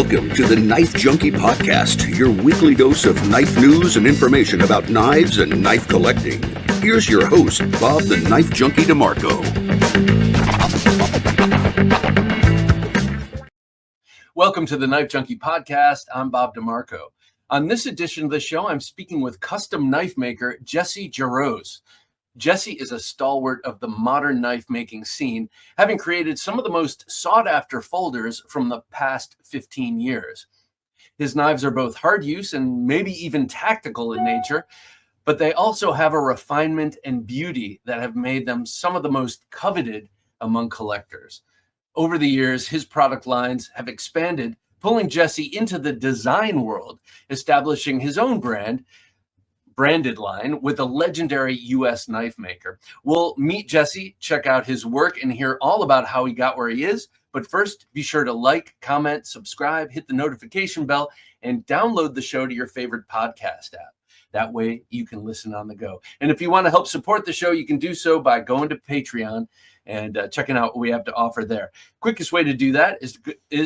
Welcome to the Knife Junkie podcast, your weekly dose of knife news and information about knives and knife collecting. Here's your host, Bob the Knife Junkie DeMarco. Welcome to the Knife Junkie podcast. I'm Bob DeMarco. On this edition of the show, I'm speaking with custom knife maker Jesse Jarosz. Jesse is a stalwart of the modern knife making scene, having created some of the most sought after folders from the past 15 years. His knives are both hard use and maybe even tactical in nature, but they also have a refinement and beauty that have made them some of the most coveted among collectors. Over the years, his product lines have expanded, pulling Jesse into the design world, establishing his own branded line with a legendary U.S. knife maker. We'll meet Jesse, check out his work, and hear all about how he got where he is. But first, be sure to like, comment, subscribe, hit the notification bell, and download the show to your favorite podcast app. That way you can listen on the go. And if you want to help support the show, you can do so by going to Patreon and checking out what we have to offer there. Quickest way to do that is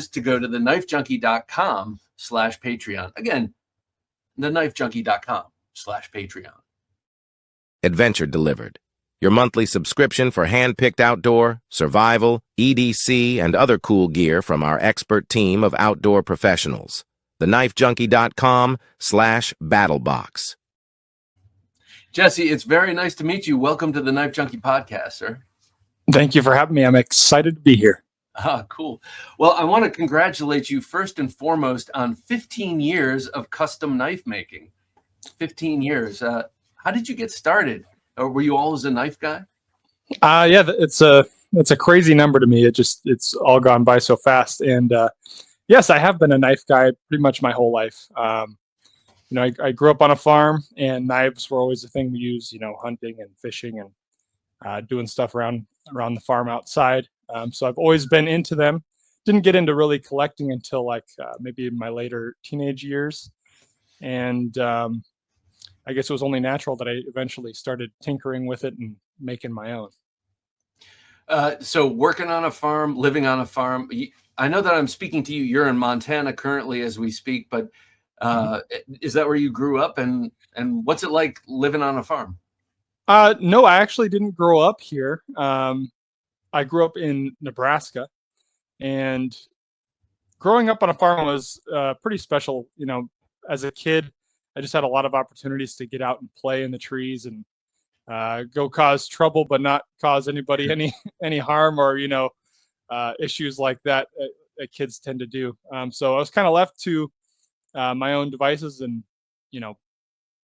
to go to TheKnifeJunkie.com/Patreon. Again, TheKnifeJunkie.com/Patreon. Adventure Delivered, your monthly subscription for hand-picked outdoor, survival, EDC, and other cool gear from our expert team of outdoor professionals. TheKnifeJunkie.com/BattleBox. Jesse, it's very nice to meet you. Welcome to the Knife Junkie podcast, sir. Thank you for having me. I'm excited to be here. Ah, cool. Well, I want to congratulate you first and foremost on 15 years of custom knife making. 15 years. How did you get started? Or were you always a knife guy? Yeah, it's a crazy number to me. It's all gone by so fast. And yes, I have been a knife guy pretty much my whole life. I grew up on a farm, and knives were always the thing we used. Hunting and fishing and doing stuff around the farm outside. So I've always been into them. Didn't get into really collecting until maybe in my later teenage years. And I guess it was only natural that I eventually started tinkering with it and making my own. So working on a farm, living on a farm, I know that I'm speaking to you. You're in Montana currently as we speak, but is that where you grew up? And what's it like living on a farm? No, I actually didn't grow up here. I grew up in Nebraska, and growing up on a farm was pretty special. As a kid, I just had a lot of opportunities to get out and play in the trees and go cause trouble, but not cause anybody any harm or issues like that that kids tend to do. So I was kind of left to my own devices, and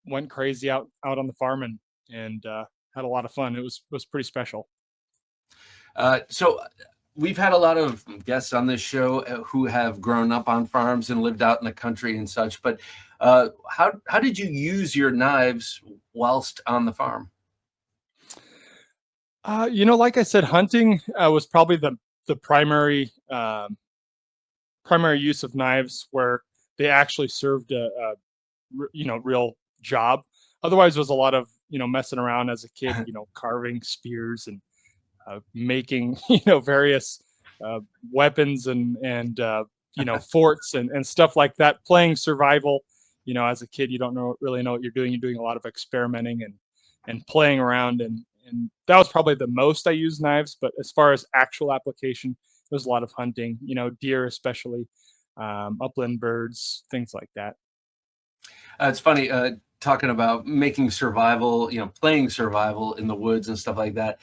went crazy out on the farm and had a lot of fun. It was pretty special. So we've had a lot of guests on this show who have grown up on farms and lived out in the country and such. But how did you use your knives whilst on the farm? Like I said, hunting was probably the primary use of knives, where they actually served a real job. Otherwise, it was a lot of messing around as a kid, carving spears and making various weapons and forts and stuff like that. Playing survival. As a kid, you don't really know what you're doing. You're doing a lot of experimenting and playing around, and that was probably the most I used knives. But as far as actual application, there was a lot of hunting. Deer especially, upland birds, things like that. It's funny talking about making survival, playing survival in the woods and stuff like that.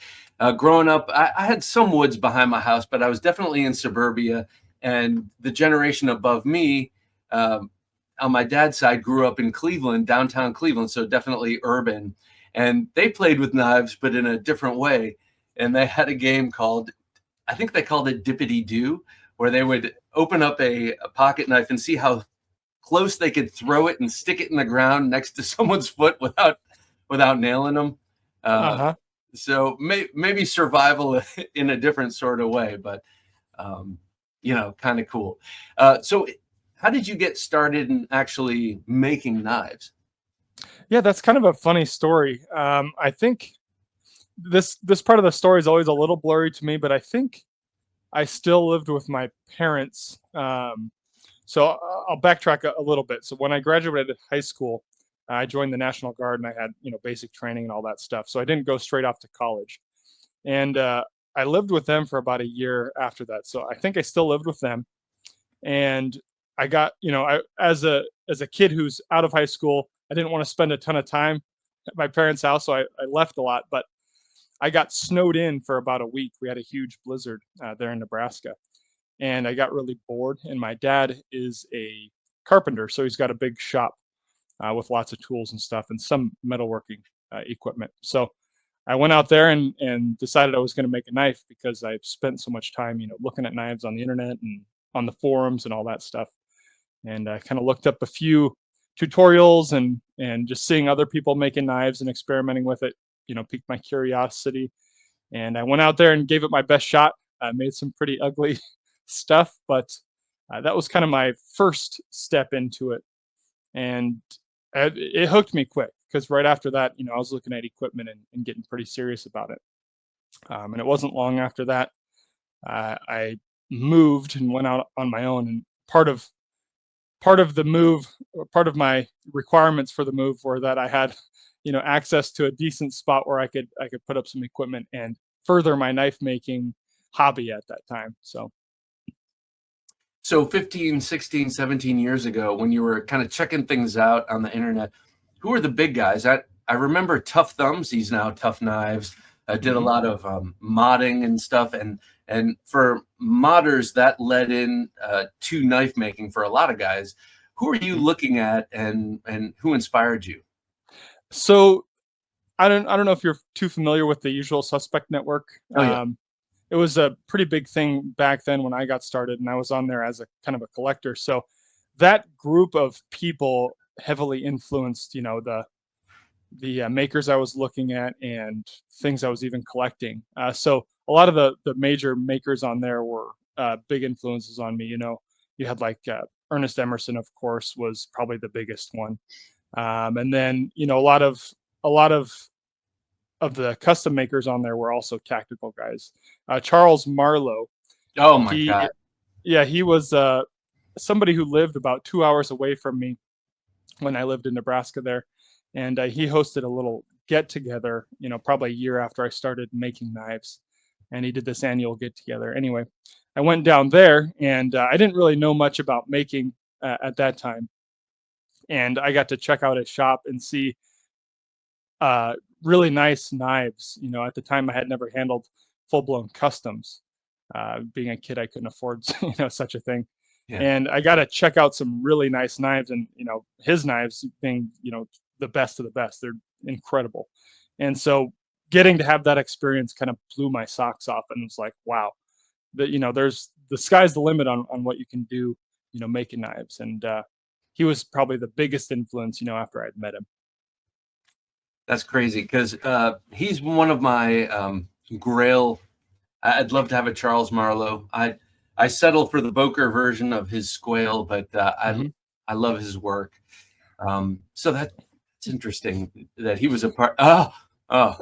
Growing up, I had some woods behind my house, but I was definitely in suburbia. And the generation above me, on my dad's side, grew up in Cleveland, downtown Cleveland, so definitely urban. And they played with knives, but in a different way. And they had a game I think they called it Dippity Doo, where they would open up a pocket knife and see how close they could throw it and stick it in the ground next to someone's foot without nailing them. So maybe survival in a different sort of way, but kind of cool. So how did you get started in actually making knives? Yeah, that's kind of a funny story. I think this part of the story is always a little blurry to me, but I think I still lived with my parents So I'll backtrack a little bit. So when I graduated high school, I joined the National Guard and I had, basic training and all that stuff. So I didn't go straight off to college. And I lived with them for about a year after that. So I think I still lived with them. And I got, I as a kid who's out of high school, I didn't want to spend a ton of time at my parents' house, so I left a lot. But I got snowed in for about a week. We had a huge blizzard there in Nebraska, and I got really bored. And my dad is a carpenter, so he's got a big shop with lots of tools and stuff and some metalworking equipment. So I went out there and decided I was going to make a knife because I've spent so much time, looking at knives on the internet and on the forums and all that stuff. And I kind of looked up a few tutorials and just seeing other people making knives and experimenting with it, piqued my curiosity. And I went out there and gave it my best shot. I made some pretty ugly stuff, but that was kind of my first step into it. And it hooked me quick because right after that, I was looking at equipment and getting pretty serious about it. And it wasn't long after that I moved and went out on my own. And part of the move, or part of my requirements for the move, were that I had, access to a decent spot where I could put up some equipment and further my knife making hobby at that time. So 15, 16, 17 years ago, when you were kind of checking things out on the internet, who were the big guys? I remember Tough Thumbs. He's now Tough Knives. Did a lot of modding and stuff. And for modders, that led in to knife making for a lot of guys. Who are you looking at and who inspired you? So I don't know if you're too familiar with the Usual Suspect Network. Oh, yeah. It was a pretty big thing back then when I got started, and I was on there as a kind of a collector. So that group of people heavily influenced, the makers I was looking at and things I was even collecting. So a lot of the major makers on there were big influences on me. You had like Ernest Emerson, of course, was probably the biggest one, and then a lot of the custom makers on there were also tactical guys. Charles Marlowe, Oh my he God. yeah, he was somebody who lived about 2 hours away from me when I lived in Nebraska there, and he hosted a little get together, probably a year after I started making knives, and he did this annual get together. Anyway, I went down there, and I didn't really know much about making at that time, and I got to check out his shop and see really nice knives. At the time I had never handled full blown customs. Being a kid, I couldn't afford such a thing. Yeah. And I got to check out some really nice knives, and his knives being the best of the best. They're incredible. And so getting to have that experience kind of blew my socks off, and it's like, wow, that there's the sky's the limit on what you can do, making knives. And he was probably the biggest influence, after I'd met him. That's crazy because he's one of my grail. I'd love to have a Charles Marlowe. I settle for the Boker version of his Squale, but I love his work. So that's interesting that he was a part. Oh,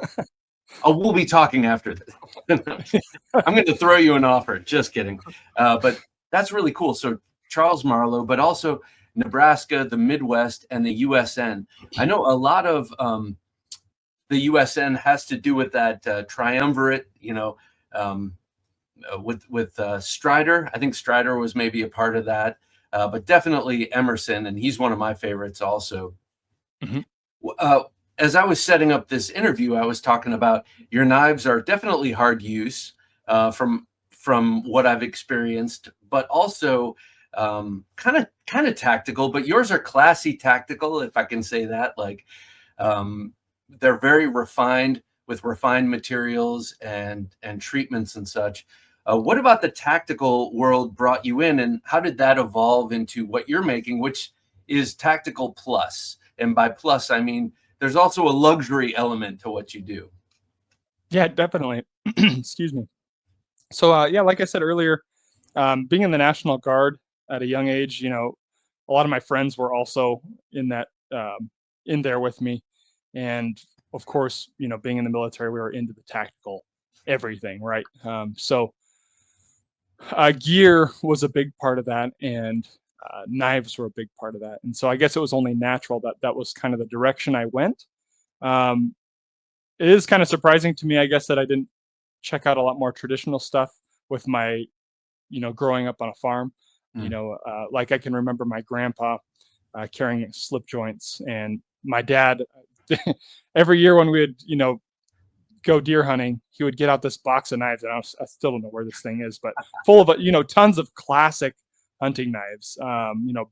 we'll be talking after this. I'm going to throw you an offer. Just kidding. But that's really cool. So Charles Marlowe, but also Nebraska, the Midwest, and the USN. I know a lot of the USN has to do with that triumvirate, with Strider. I think Strider was maybe a part of that, but definitely Emerson, and he's one of my favorites also. As I was setting up this interview, I was talking about your knives are definitely hard use from what I've experienced, but also kind of tactical. But yours are classy tactical, if I can say that. Like they're very refined with refined materials and treatments and such. What about the tactical world brought you in, and how did that evolve into what you're making, which is tactical plus? And by plus, I mean there's also a luxury element to what you do. Yeah, definitely. Excuse me. So, yeah, like I said earlier, being in the National Guard at a young age, a lot of my friends were also in that in there with me, and of course, being in the military, we were into the tactical everything, right? So, gear was a big part of that, and knives were a big part of that. And so I guess it was only natural that that was kind of the direction I went. Um, it is kind of surprising to me, I guess, that I didn't check out a lot more traditional stuff with my, growing up on a farm. Mm. Like I can remember my grandpa carrying slip joints, and my dad every year when we would, go deer hunting, he would get out this box of knives, and I still don't know where this thing is, but full of tons of classic hunting knives,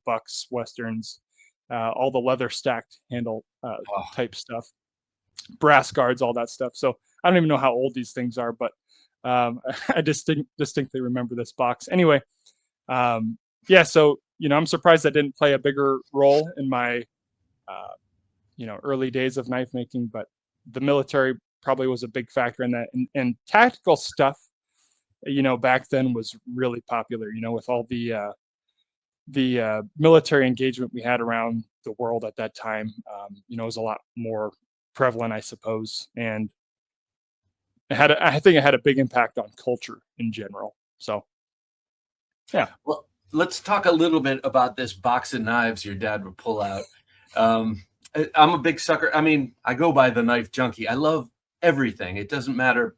bucks, westerns, all the leather stacked handle Oh, type stuff, brass guards, all that stuff. So I don't even know how old these things are, but I distinctly remember this box. Anyway, yeah, so I'm surprised that didn't play a bigger role in my early days of knife making, but the military probably was a big factor in that. And tactical stuff, back then was really popular. With all the military engagement we had around the world at that time, it was a lot more prevalent, I suppose, and I think it had a big impact on culture in general. So, yeah. well, let's talk a little bit about this box of knives your dad would pull out. I'm a big sucker. I mean, I go by the Knife Junkie. I love everything. It doesn't matter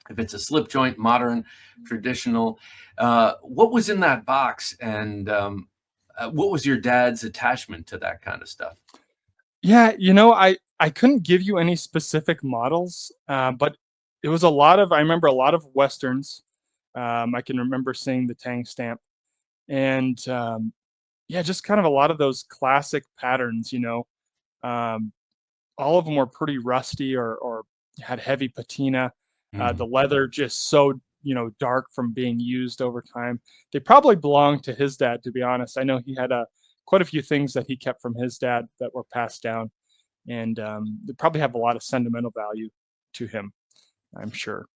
if it's a slip joint, modern, traditional. What was in that box, and what was your dad's attachment to that kind of stuff? Yeah, I couldn't give you any specific models, but it was I remember a lot of westerns. I can remember seeing the Tang stamp, and yeah, just kind of a lot of those classic patterns. Um, all of them were pretty rusty or had heavy patina. The Mm. leather just so dark from being used over time. They probably belonged to his dad, to be honest. I know he had quite a few things that he kept from his dad that were passed down, and they probably have a lot of sentimental value to him, I'm sure.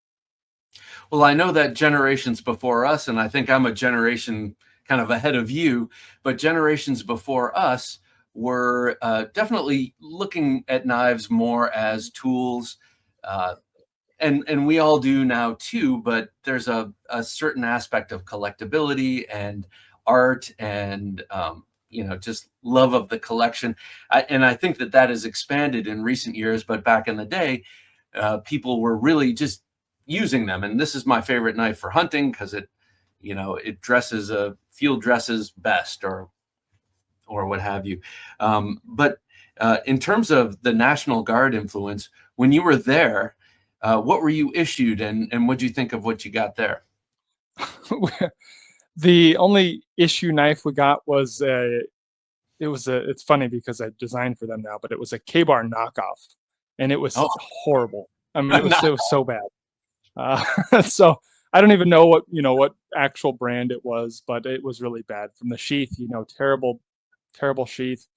Well, I know that generations before us, and I think I'm a generation kind of ahead of you, but generations before us were definitely looking at knives more as tools. Uh, and we all do now too, but there's a certain aspect of collectability and art and just love of the collection. And I think that has expanded in recent years, but back in the day, people were really just using them. And this is my favorite knife for hunting because it dresses field dresses best, or what have you. But in terms of the National Guard influence, when you were there, what were you issued, and what do you think of what you got there? The only issue knife we got was it's funny because I designed for them now, but it was a K-bar knockoff, and it was Oh, horrible. I mean, not, it was so bad. So I don't even know what actual brand it was, but it was really bad. From the sheath, terrible, terrible sheath.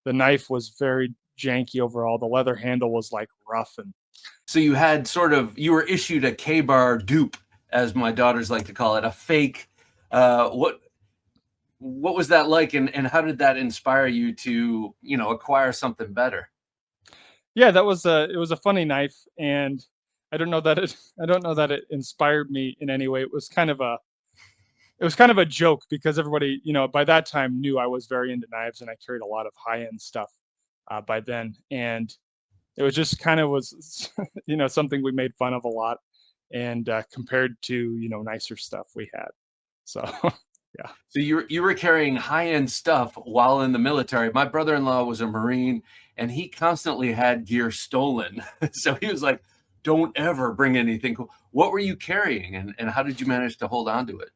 The knife was very janky overall. The leather handle was like rough and so you were issued a K-bar dupe, as my daughters like to call it, a fake. What was that like, and how did that inspire you to acquire something better? yeah, it was a funny knife, and I don't know that it inspired me in any way. It was kind of a joke because everybody, by that time knew I was very into knives and I carried a lot of high end stuff by then, and it was just kind of was something we made fun of a lot, and compared to nicer stuff we had. So yeah. So you were carrying high-end stuff while in the military. My brother-in-law was a Marine, and he constantly had gear stolen. So he was like, "Don't ever bring anything cool." What were you carrying, and how did you manage to hold on to it?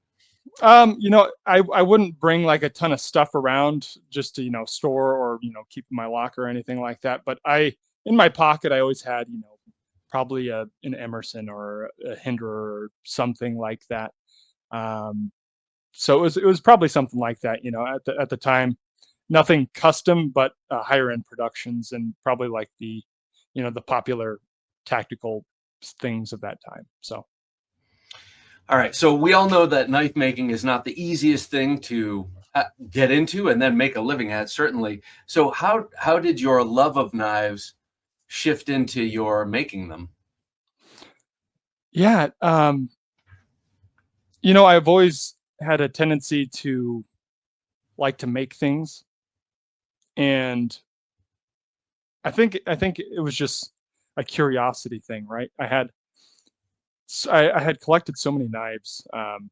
I wouldn't bring like a ton of stuff around just to, store or, keep in my locker or anything like that. But in my pocket, I always had, probably an Emerson or a Hinder or something like that. Um, so it was probably something like that, at the time, nothing custom, but higher end productions and probably like the popular tactical things of that time. So. All right. So we all know that knife making is not the easiest thing to get into and then make a living at, certainly. So how did your love of knives shift into your making them? Yeah. I've always had a tendency to like to make things, and I think it was just a curiosity thing, right? I had collected so many knives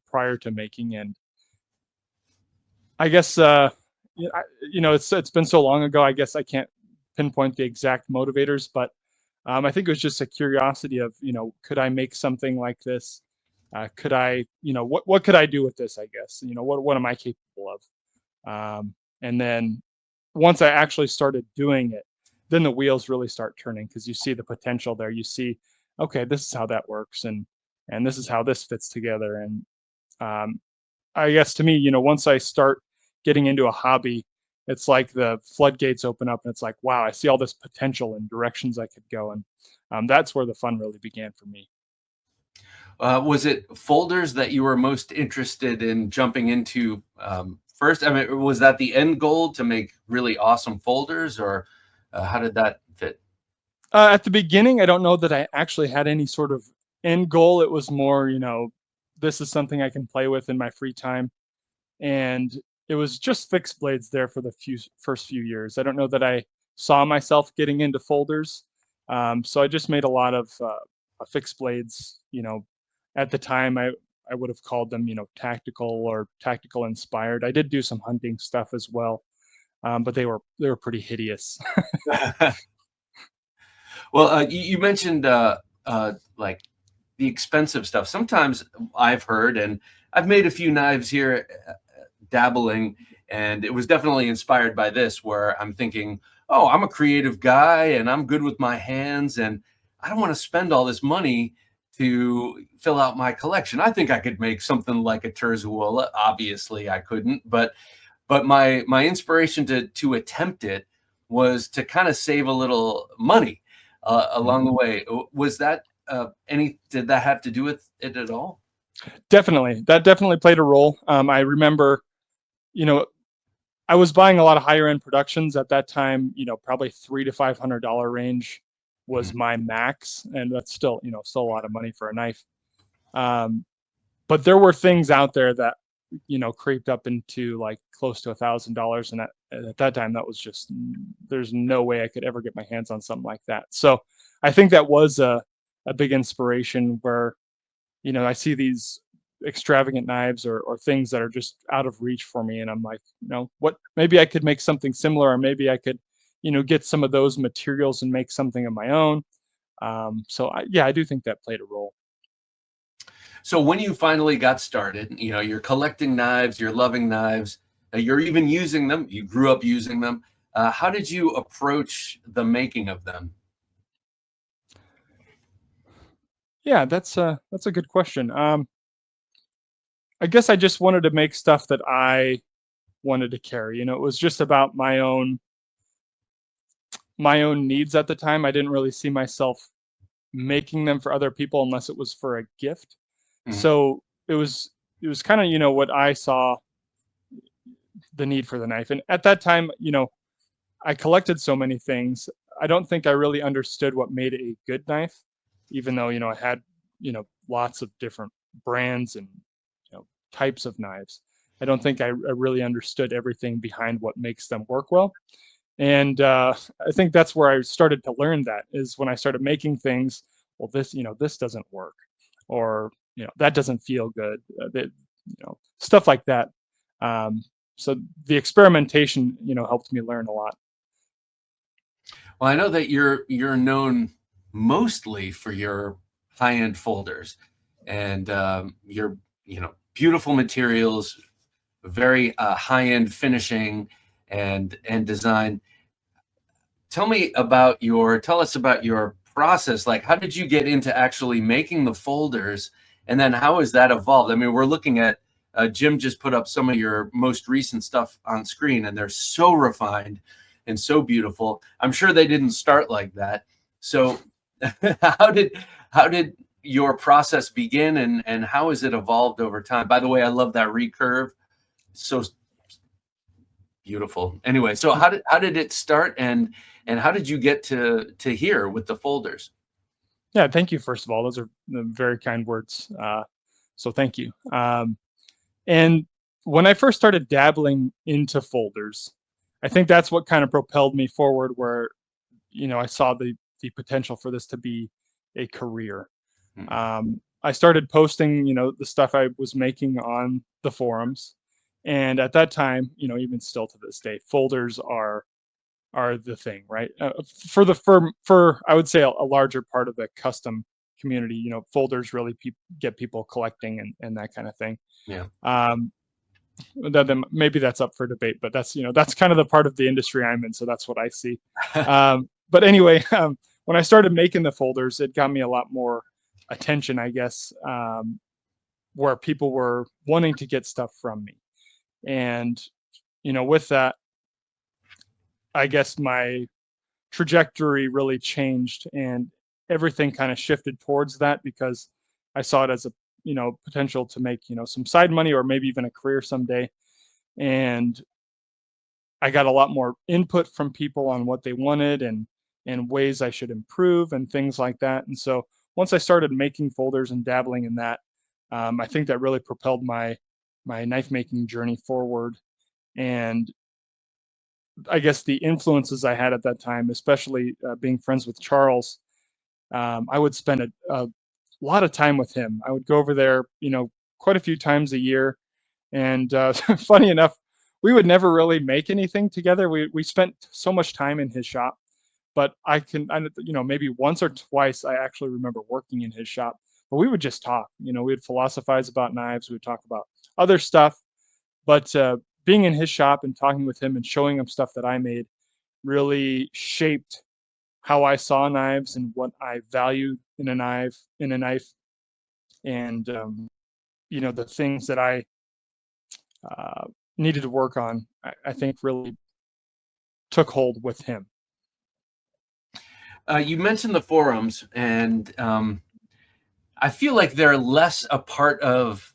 prior to making, and I guess it's been so long ago. I guess I can't pinpoint the exact motivators, but I think it was just a curiosity of, could I make something like this? Could I, what could I do with this? I guess, what am I capable of? And then once I actually started doing it, then the wheels really start turning because you see the potential there. You see, okay, this is how that works, and this is how this fits together. And um, I guess to me, once I start getting into a hobby, it's like the floodgates open up, and it's like, wow, I see all this potential and directions I could go, and that's where the fun really began for me. Was it folders that you were most interested in jumping into first? I mean, was that the end goal to make really awesome folders, or how did that fit? At the beginning, I don't know that I actually had any sort of end goal. It was more, this is something I can play with in my free time, and it was just fixed blades there for the first few years. I don't know that I saw myself getting into folders, so I just made a lot of fixed blades. At the time, I would have called them, tactical or tactical inspired. I did do some hunting stuff as well, but they were pretty hideous. Well, you mentioned like the expensive stuff. Sometimes I've heard, and I've made a few knives here, dabbling, and it was definitely inspired by this, where I'm thinking, oh, I'm a creative guy and I'm good with my hands, and I don't want to spend all this money to fill out my collection. I think I could make something like a Terzawulla. Obviously, I couldn't, but my inspiration to attempt it was to kind of save a little money along the way. Was that did that have to do with it at all? Definitely, that definitely played a role. I remember, you know, I was buying a lot of higher end productions at that time. Probably $300 to $500 range was Mhm. my max, and that's still, still a lot of money for a knife. Um, but there were things out there that, creeped up into like close to $1,000, and at that time, that was just there's no way I could ever get my hands on something like that. So I think that was a big inspiration where, I see these extravagant knives or things that are just out of reach for me. And I'm like, what, maybe I could make something similar, or maybe I could, get some of those materials and make something of my own. Yeah, I do think that played a role. So when you finally got started, you're collecting knives, you're loving knives, you're even using them. You grew up using them. How did you approach the making of them? Yeah, that's a good question. I guess I just wanted to make stuff that I wanted to carry. It was just about my own needs at the time. I didn't really see myself making them for other people unless it was for a gift. Mhm. So it was kind of, what I saw the need for the knife. And at that time, I collected so many things. I don't think I really understood what made it a good knife, even though, I had, lots of different brands and, types of knives. I don't think I really understood everything behind what makes them work well. And I think that's where I started to learn that is when I started making things. Well, this doesn't work, or that doesn't feel good. Stuff like that. Um, so the experimentation, helped me learn a lot. Well, I know that you're known mostly for your high-end folders and your beautiful materials, very high-end finishing and design. Tell us about your process. Like, how did you get into actually making the folders, and then how has that evolved? I mean, we're looking at Jim just put up some of your most recent stuff on screen, and they're so refined and so beautiful. I'm sure they didn't start like that. So, how did how did your process begin, and how has it evolved over time? By the way, I love that recurve. So beautiful. Anyway, so how did it start, and how did you get to here with the folders? Yeah, thank you. First of all, those are very kind words. So thank you. And when I first started dabbling into folders, I think that's what kind of propelled me forward where, I saw the potential for this to be a career. Mm. I started posting, the stuff I was making on the forums. And at that time, even still to this day, folders are the thing, right? For I would say a larger part of the custom community, folders really get people collecting and that kind of thing. Yeah. Then maybe that's up for debate, but that's kind of the part of the industry I'm in, so that's what I see. But anyway, when I started making the folders, it got me a lot more attention, I guess, where people were wanting to get stuff from me, and with that, I guess my trajectory really changed, and everything kind of shifted towards that because I saw it as a potential to make some side money or maybe even a career someday. And I got a lot more input from people on what they wanted and ways I should improve and things like that. And so once I started making folders and dabbling in that, I think that really propelled my knife making journey forward. And I guess the influences I had at that time, especially being friends with Charles, I would spend a lot of time with him. I would go over there, quite a few times a year. And funny enough, we would never really make anything together. We spent so much time in his shop, but maybe once or twice I actually remember working in his shop. But we would just talk. We'd philosophize about knives. We'd talk about other stuff. But being in his shop and talking with him and showing him stuff that I made really shaped how I saw knives and what I valued in a knife, and the things that I uh, needed to work on. I think really took hold with him. You mentioned the forums, and I feel like they're less a part of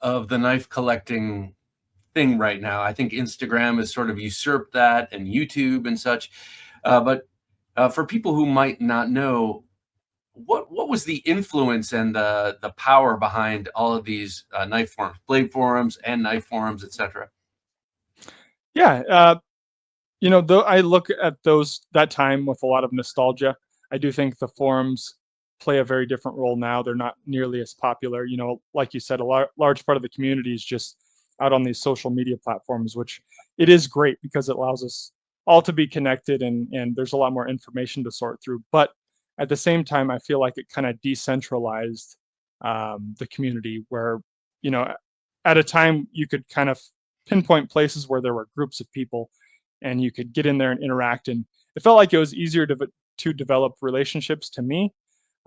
the knife collecting thing right now. I think Instagram has sort of usurped that, and YouTube and such. But for people who might not know, what was the influence and the power behind all of these knife forums, blade forums, and knife forums, etc.? Yeah, though I look at that time with a lot of nostalgia. I do think the forums play a very different role now. They're not nearly as popular. Like you said, large part of the community is just out on these social media platforms, which it is great because it allows us all to be connected and there's a lot more information to sort through. But at the same time, I feel like it kind of decentralized the community where, you know, at a time you could kind of pinpoint places where there were groups of people and you could get in there and interact. And it felt like it was easier to develop relationships to me.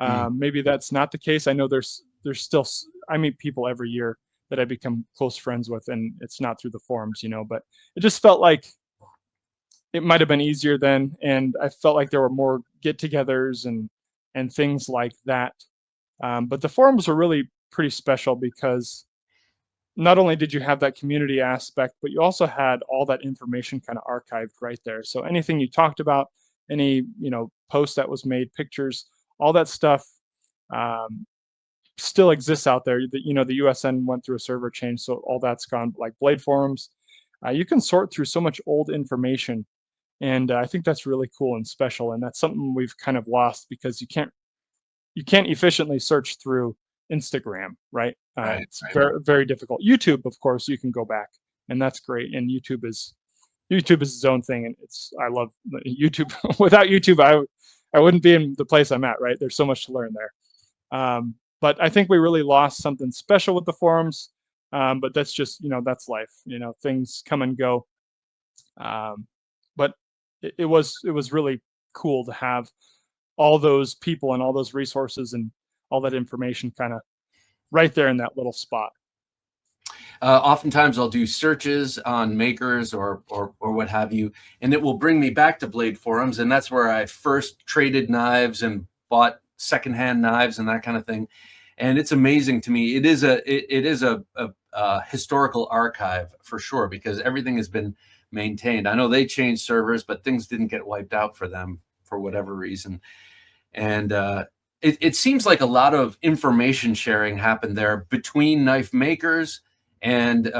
Mm. Maybe that's not the case. I know there's still, I meet people every year that I become close friends with, and it's not through the forums, but it just felt like it might have been easier then. And I felt like there were more get-togethers and things like that. But the forums were really pretty special because not only did you have that community aspect, but you also had all that information kind of archived right there. So anything you talked about, any post that was made, pictures, all that stuff um, still exists out there. The USN went through a server change, so all that's gone. Like blade forums, you can sort through so much old information, and I think that's really cool and special. And that's something we've kind of lost because you can't efficiently search through Instagram, right? Right, It's right. very very difficult. YouTube, of course, you can go back, and that's great. And YouTube is its own thing, and I love YouTube. Without YouTube, I wouldn't be in the place I'm at. Right? There's so much to learn there. But I think we really lost something special with the forums. But that's just that's life. Things come and go. But it was really cool to have all those people and all those resources and all that information kind of right there in that little spot. Oftentimes I'll do searches on makers or what have you, and it will bring me back to blade forums, and that's where I first traded knives and bought secondhand knives and that kind of thing. And it's amazing to me. It is a historical archive for sure because everything has been maintained. I know they changed servers, but things didn't get wiped out for them for whatever reason. And it seems like a lot of information sharing happened there between knife makers and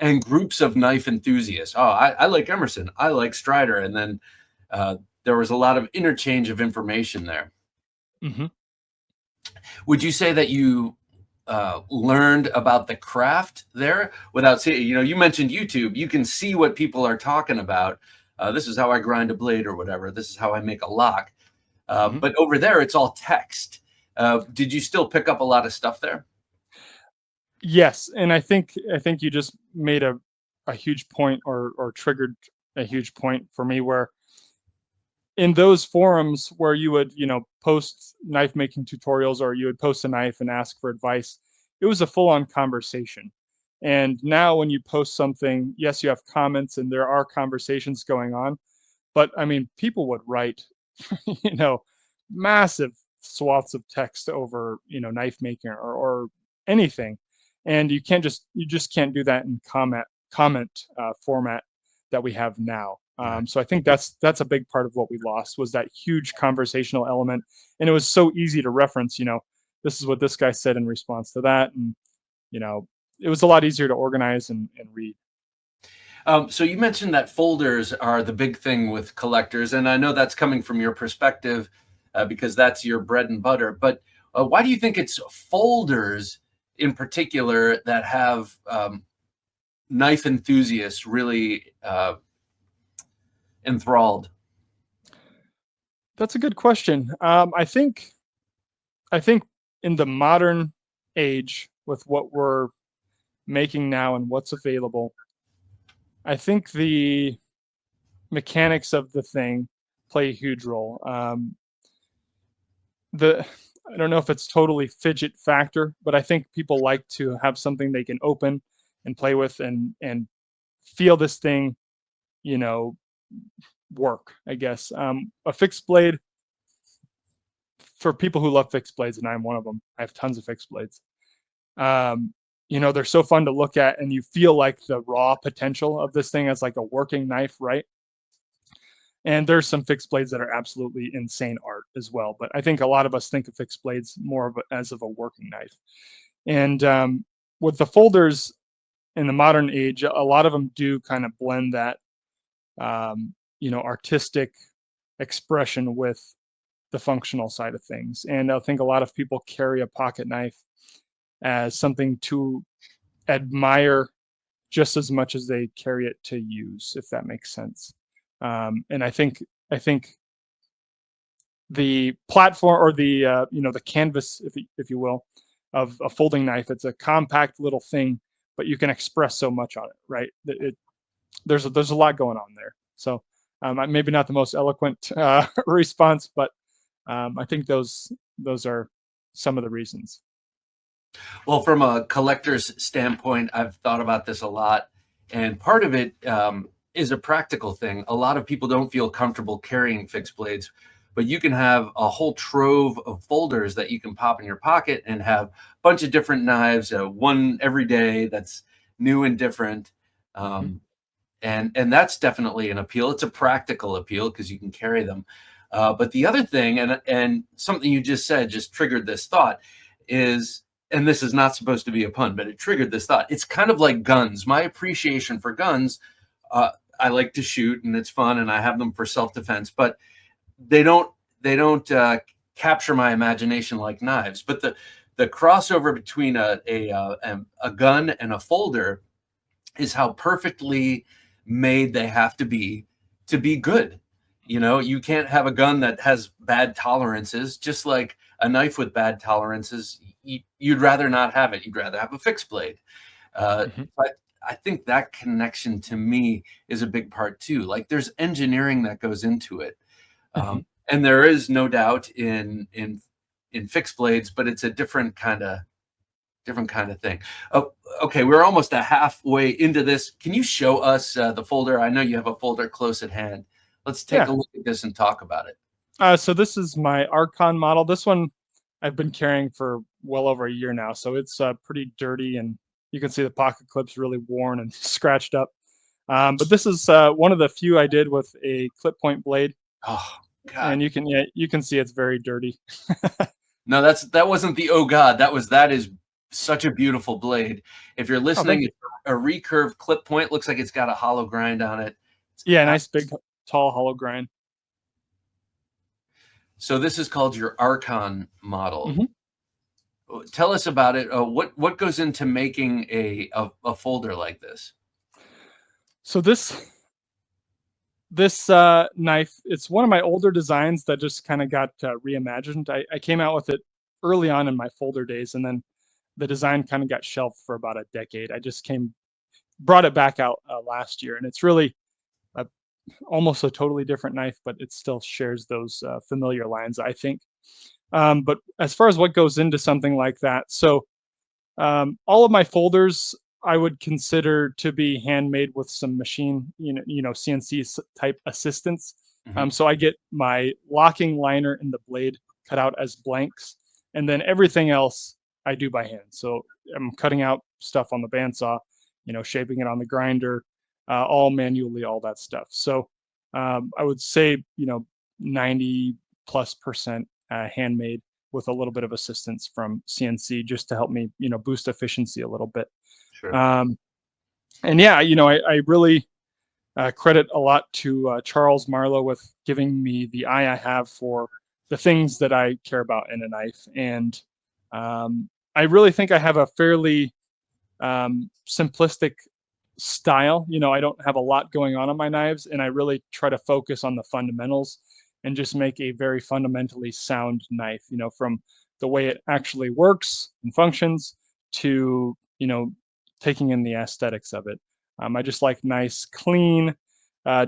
and groups of knife enthusiasts. Oh, I like Emerson. I like Strider. And then there was a lot of interchange of information there. Mm-hmm. Would you say that you learned about the craft there without seeing? You mentioned YouTube. You can see what people are talking about. This is how I grind a blade or whatever. This is how I make a lock. But over there, it's all text. Did you still pick up a lot of stuff there? Yes, and I think you just made a huge point, or triggered a huge point for me, where in those forums where you would post knife making tutorials, or you would post a knife and ask for advice, it was a full-on conversation. And now when you post something, yes, you have comments and there are conversations going on, but I mean, people would write massive swaths of text over knife making, or anything, and you just can't do that in comment format that we have now. So I think that's a big part of what we lost, was that huge conversational element, and it was so easy to reference. This is what this guy said in response to that, and it was a lot easier to organize and read. So you mentioned that folders are the big thing with collectors, and I know that's coming from your perspective because that's your bread and butter. But why do you think it's folders in particular that have knife enthusiasts really enthralled? That's a good question. I think in the modern age, with what we're making now and what's available, I think the mechanics of the thing play a huge role. I don't know if it's totally fidget factor, but I think people like to have something they can open and play with, and feel this thing, work, I guess. A fixed blade, for people who love fixed blades, and I'm one of them. I have tons of fixed blades. They're so fun to look at, and you feel like the raw potential of this thing as like a working knife, right? And there's some fixed blades that are absolutely insane art as well. But I think a lot of us think of fixed blades more as of a working knife. And with the folders in the modern age, a lot of them do kind of blend that, artistic expression with the functional side of things. And I think a lot of people carry a pocket knife as something to admire just as much as they carry it to use, if that makes sense. And I think the platform, or the the canvas, if you will, of a folding knife, it's a compact little thing, but you can express so much on it, right? There's a lot going on there. So maybe not the most eloquent response, but I think those are some of the reasons. Well, from a collector's standpoint, I've thought about this a lot, and part of it is a practical thing. A lot of people don't feel comfortable carrying fixed blades, but you can have a whole trove of folders that you can pop in your pocket and have a bunch of different knives, one every day that's new and different. And that's definitely an appeal. It's a practical appeal because you can carry them. But the other thing, and something you just said just triggered this thought, is, and this is not supposed to be a pun, but it triggered this thought. It's kind of like guns. My appreciation for guns, I like to shoot and it's fun, and I have them for self-defense, but they don't capture my imagination like knives. But the crossover between a gun and a folder is how perfectly made they have to be good. You can't have a gun that has bad tolerances, just like a knife with bad tolerances. You'd rather not have it. You'd rather have a fixed blade. But I think that connection to me is a big part too. Like, there's engineering that goes into it. And there is no doubt in fixed blades, but it's a different kind of thing. Oh, okay, we're almost halfway into this. Can you show us the folder? I know you have a folder close at hand. Let's take a look at this and talk about it. So this is my Archon model. This one I've been carrying for well over a year now, so it's pretty dirty, and you can see the pocket clips really worn and scratched up. But this is one of the few I did with a clip point blade. Oh God! And you can see it's very dirty. No, that wasn't the oh God. That is Such a beautiful blade. If you're Oh, thank listening, you. it's a recurve clip point. Looks like it's got a hollow grind on it. Yeah, nice big tall hollow grind. So this is called your Archon model. Mhm. Tell us about it. What goes into making a folder like this? So this knife, it's one of my older designs that just kind of got reimagined. I came out with it early on in my folder days, and then the design kind of got shelved for about a decade. I just brought it back out last year, and it's really a, almost a totally different knife, but it still shares those familiar lines, I think. But as far as what goes into something like that, so all of my folders I would consider to be handmade with some machine, CNC type assistance. Mhm. So I get my locking liner and the blade cut out as blanks, and then everything else I do by hand. So I'm cutting out stuff on the bandsaw, shaping it on the grinder, all manually, all that stuff. So I would say, 90+% handmade with a little bit of assistance from CNC just to help me, boost efficiency a little bit. Sure. And yeah, I really credit a lot to Charles Marlowe with giving me the eye I have for the things that I care about in a knife. And I really think I have a fairly simplistic style. I don't have a lot going on my knives, and I really try to focus on the fundamentals and just make a very fundamentally sound knife, from the way it actually works and functions to, taking in the aesthetics of it. I just like nice, clean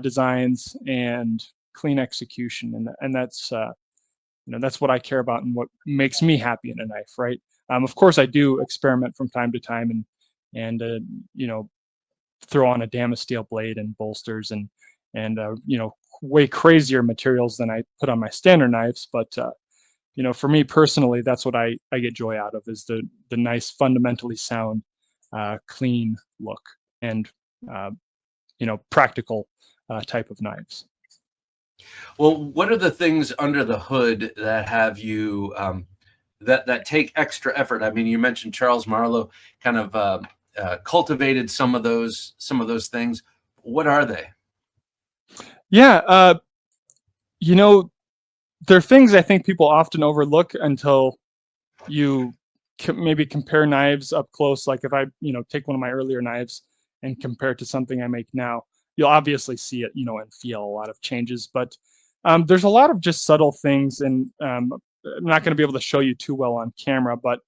designs and clean execution, and that's what I care about and what makes me happy in a knife, right? Of course, I do experiment from time to time and throw on a Damasteel blade and bolsters and way crazier materials than I put on my standard knives. But for me personally, that's what I get joy out of is the nice, fundamentally sound, clean look and uh, practical type of knives. Well, what are the things under the hood that have you that take extra effort? I mean, you mentioned Charles Marlowe kind of cultivated some of those things. What are they? Yeah, there are things I think people often overlook until you maybe compare knives up close. Like if I, take one of my earlier knives and compare it to something I make now, you'll obviously see it, and feel a lot of changes. But there's a lot of just subtle things, and I'm not going to be able to show you too well on camera, but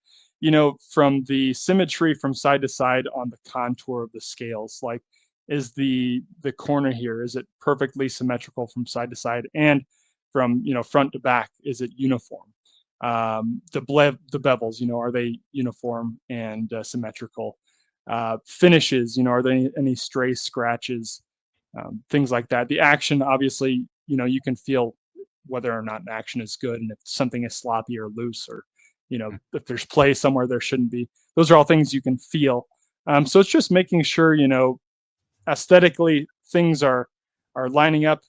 from the symmetry from side to side on the contour of the scales, like is the corner here, is it perfectly symmetrical from side to side, and from front to back, is it uniform? The bevels, are they uniform and symmetrical? Finishes, are there any stray scratches? Things like that. The action, obviously, you can feel whether or not an action is good, and if something is sloppy or loose, or if there's play somewhere there shouldn't be. Those are all things you can feel. So it's just making sure, aesthetically things are lining up,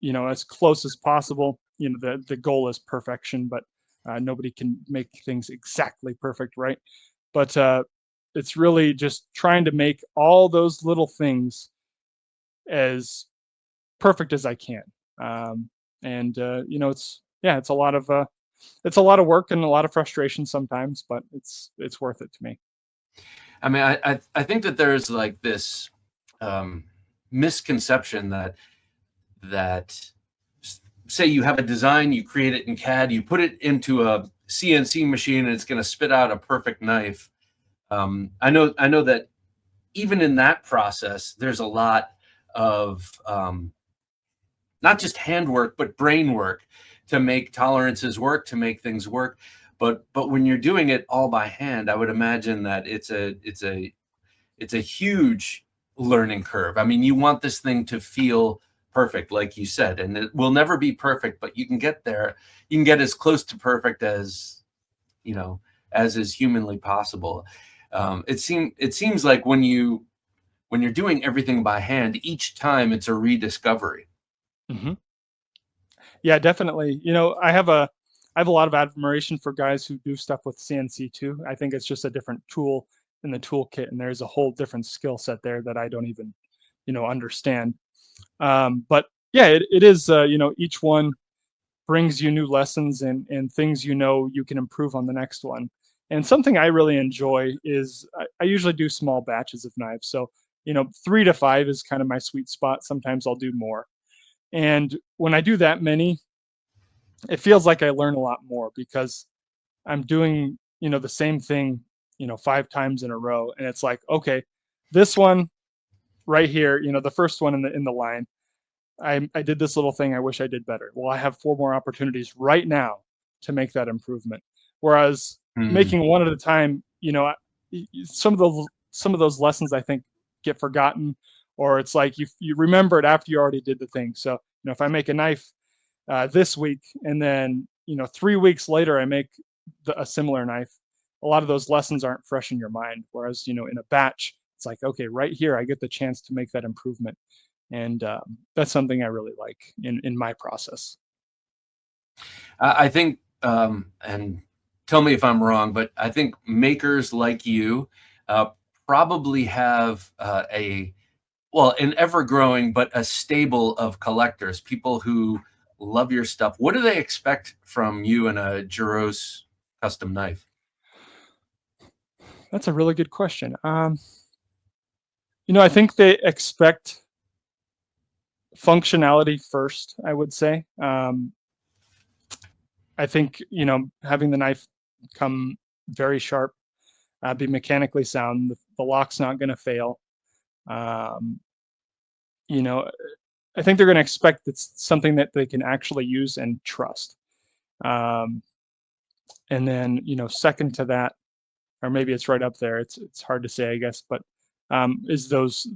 as close as possible. The goal is perfection, but nobody can make things exactly perfect, right? But it's really just trying to make all those little things as perfect as I can. And it's a lot of work and a lot of frustration sometimes, but it's worth it to me. I mean, I think that there's like this misconception that say you have a design, you create it in CAD, you put it into a CNC machine, and it's going to spit out a perfect knife. I know that even in that process, there's a lot of not just handwork, but brain work to make tolerances work, to make things work. But when you're doing it all by hand, I would imagine that it's a huge learning curve. I mean, you want this thing to feel perfect, like you said, and it will never be perfect, but you can get there. You can get as close to perfect as as is humanly possible. It seems like when you're doing everything by hand, each time it's a rediscovery. Hmm. Yeah, definitely. I have a I have a lot of admiration for guys who do stuff with CNC too. I think it's just a different tool in the toolkit, and there's a whole different skill set there that I don't even, understand. But yeah, it is, each one brings you new lessons and things you can improve on the next one. And something I really enjoy is I usually do small batches of knives. So, 3 to 5 is kind of my sweet spot. Sometimes I'll do more. And when I do that many, it feels like I learn a lot more because I'm doing, the same thing, 5 times in a row. And it's like, okay, this one right here, the first one in the line, I did this little thing I wish I did better. Well, I have 4 more opportunities right now to make that improvement. Whereas Hmm. making one at a time, some of those lessons I think get forgotten, or it's like you remember it after you already did the thing. So, if I make a knife this week and then, 3 weeks later I make a similar knife, a lot of those lessons aren't fresh in your mind. Whereas, in a batch, it's like, okay, right here I get the chance to make that improvement. And that's something I really like in my process. I think, and tell me if I'm wrong, but I think makers like you uh, probably have an ever growing, but a stable of collectors, people who love your stuff. What do they expect from you in a Jarosz custom knife? That's a really good question. I think they expect functionality first, I would say. I think, having the knife come very sharp, be mechanically sound, the lock's not going to fail. Um, you know, I think they're going to expect it's something that they can actually use and trust. Um, and then, second to that, or maybe it's right up there. It's hard to say, I guess, but is those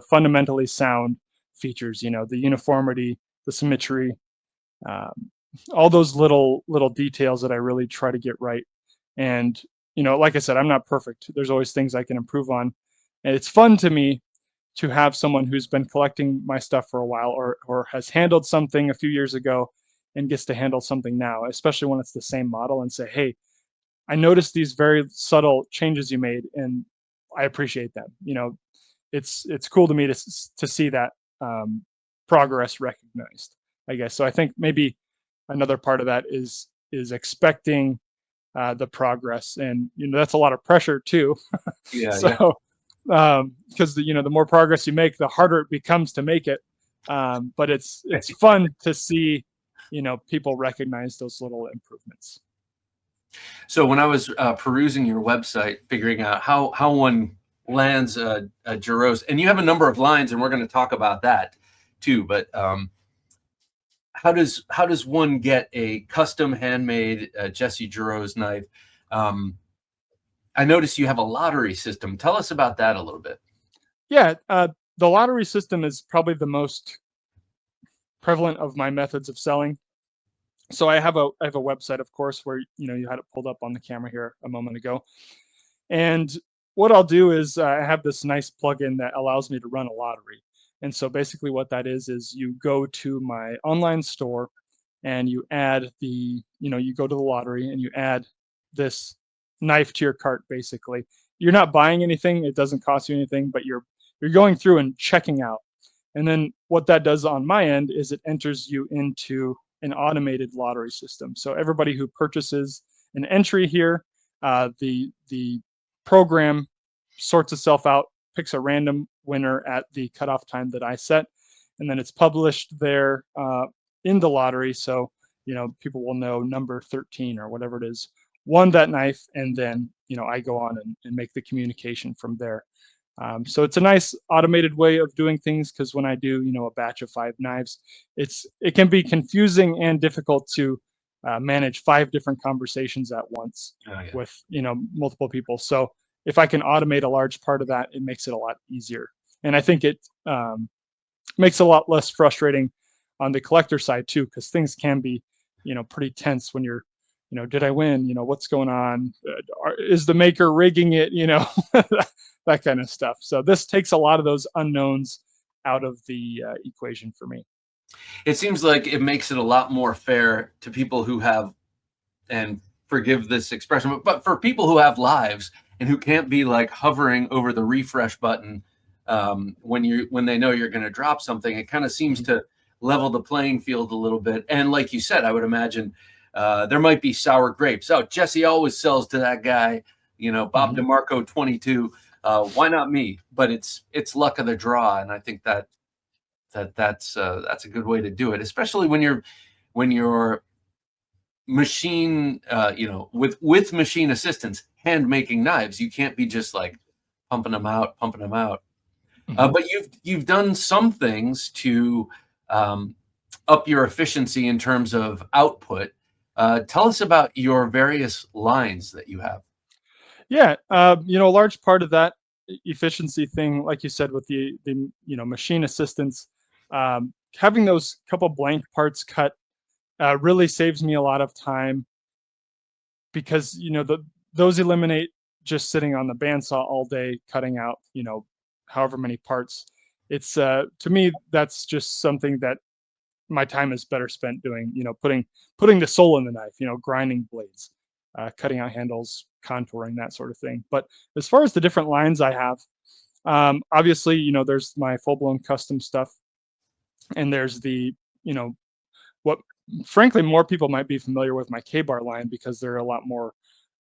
fundamentally sound features. The uniformity, the symmetry, um, all those little details that I really try to get right. And like I said, I'm not perfect. There's always things I can improve on, and it's fun to me to have someone who's been collecting my stuff for a while, or has handled something a few years ago and gets to handle something now, especially when it's the same model, and say, hey, I noticed these very subtle changes you made, and I appreciate them. It's cool to me to see that um, progress recognized, I guess. So I think maybe another part of that is expecting the progress, and that's a lot of pressure too. Yeah, yeah. So because the more progress you make, the harder it becomes to make it. But it's fun to see people recognize those little improvements. So when I was perusing your website, figuring out how one lands a Jarosz, and you have a number of lines, and we're going to talk about that too. But how does one get a custom handmade Jesse Jarosz knife? Um, I noticed you have a lottery system. Tell us about that a little bit. Yeah, the lottery system is probably the most prevalent of my methods of selling. So I have a website, of course, where you had it pulled up on the camera here a moment ago. And what I'll do is I have this nice plugin that allows me to run a lottery. And so basically what that is you go to my online store and you add you go to the lottery and you add this knife to your cart. Basically, you're not buying anything, it doesn't cost you anything, but you're going through and checking out. And then what that does on my end is it enters you into an automated lottery system. So everybody who purchases an entry here, the program sorts itself out, picks a random winner at the cutoff time that I set, and then it's published there in the lottery. So people will know number 13 or whatever it is won that knife, and then I go on and make the communication from there. So it's a nice automated way of doing things, because when I do, a batch of 5 knives, it can be confusing and difficult to manage 5 different conversations at once Oh, yeah. with multiple people. So if I can automate a large part of that, it makes it a lot easier, and I think it makes it a lot less frustrating on the collector side too, because things can be pretty tense when you're did I win? What's going on? Is the maker rigging it? That kind of stuff. So this takes a lot of those unknowns out of the equation for me. It seems like it makes it a lot more fair to people who have and forgive this expression, but for people who have lives and who can't be like hovering over the refresh button when they know you're going to drop something, it kind of seems to level the playing field a little bit. And like you said, I would imagine there might be sour grapes. Oh, Jesse always sells to that guy, Bob DeMarco 22. Why not me? But it's luck of the draw, and I think that's a good way to do it, especially when you're machine, with machine assistance, hand making knives. You can't be just like pumping them out. But you've done some things to up your efficiency in terms of output. Tell us about your various lines that you have. Yeah, a large part of that efficiency thing, like you said, with the machine assistance, having those couple blank parts cut really saves me a lot of time because those eliminate just sitting on the bandsaw all day cutting out however many parts. It's to me that's just something that my time is better spent doing. Putting the soul in the knife. Grinding blades, cutting out handles, contouring, that sort of thing. But as far as the different lines I have, obviously there's my full blown custom stuff, and there's the what frankly more people might be familiar with my K-bar line because they're a lot more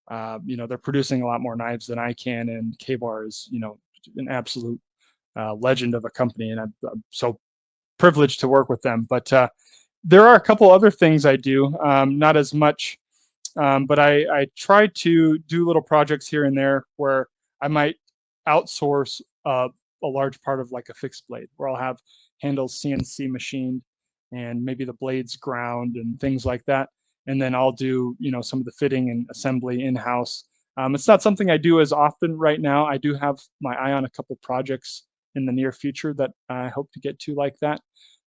they're producing a lot more knives than I can, and K-bar is an absolute legend of a company, and I'm so privileged to work with them. But there are a couple other things I do, not as much, but I try to do little projects here and there where I might outsource a large part of like a fixed blade, where I'll have handles CNC machined and maybe the blades ground and things like that. And then I'll do some of the fitting and assembly in-house. It's not something I do as often right now. I do have my eye on a couple projects in the near future that I hope to get to like that.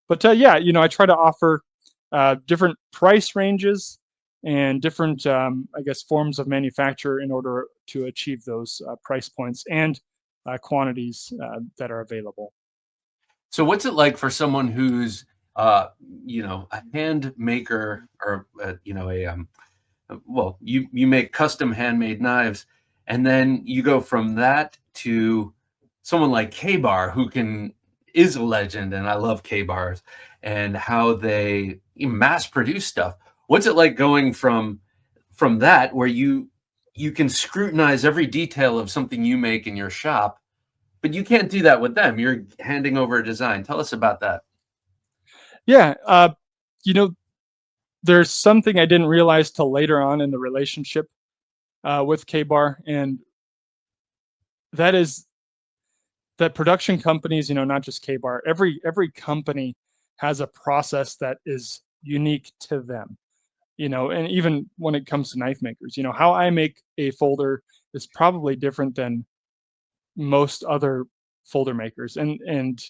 But yeah, I try to offer different price ranges and different, I guess, forms of manufacture in order to achieve those price points and quantities that are available. So what's it like for someone who's a hand maker, or well, you make custom handmade knives, and then you go from that to someone like K-Bar, who is a legend, and I love K-Bars and how they mass produce stuff. What's it like going from that, where you can scrutinize every detail of something you make in your shop, but you can't do that with them? You're handing over a design. Tell us about that. Yeah, you know, there's something I didn't realize till later on in the relationship with K-Bar, and that is that production companies, not just K-Bar, every company has a process that is unique to them. And even when it comes to knife makers, how I make a folder is probably different than most other folder makers, and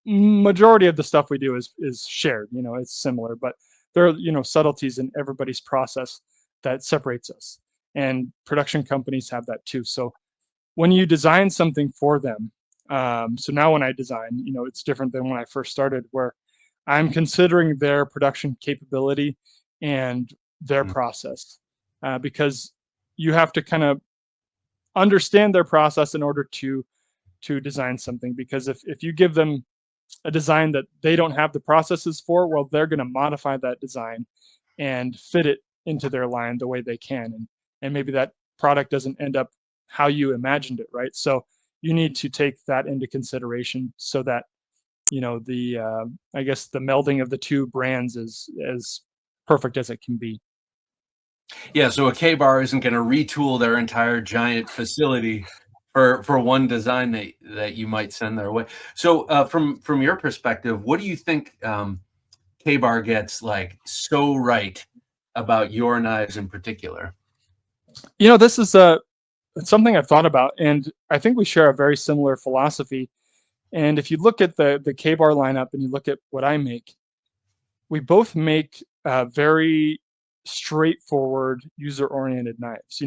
majority of the stuff we do is shared. It's similar, but there are subtleties in everybody's process that separates us, and production companies have that too. So when you design something for them, so now when I design, it's different than when I first started, where I'm considering their production capability and their process, because you have to kind of understand their process in order to design something. Because if you give them a design that they don't have the processes for, well, they're going to modify that design and fit it into their line the way they can, and maybe that product doesn't end up how you imagined it, right? So you need to take that into consideration so that the I guess the melding of the two brands is as perfect as it can be. Yeah, so a K-Bar isn't going to retool their entire giant facility for one design that you might send their way. So from your perspective, what do you think K-Bar gets like so right about your knives in particular? This is it's something I've thought about, and I think we share a very similar philosophy. And if you look at the K-Bar lineup and you look at what I make, we both make very straightforward, user-oriented knives.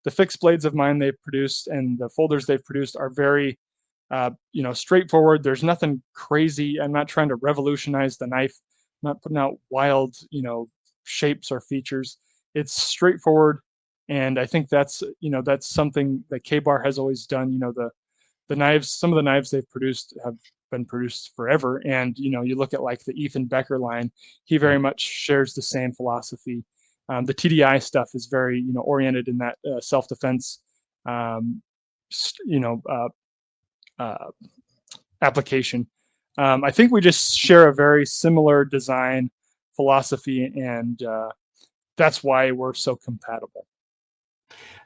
The fixed blades of mine they've produced and the folders they've produced are very, straightforward. There's nothing crazy. I'm not trying to revolutionize the knife. I'm not putting out wild, shapes or features. it's straightforward, and I think that's that's something that K-Bar has always done. The knives, some of the knives they've produced have been produced forever, and you look at like the Ethan Becker line, he very much shares the same philosophy. The TDI stuff is very oriented in that self-defense um, you know uh, application. I think we just share a very similar design philosophy, and that's why we're so compatible.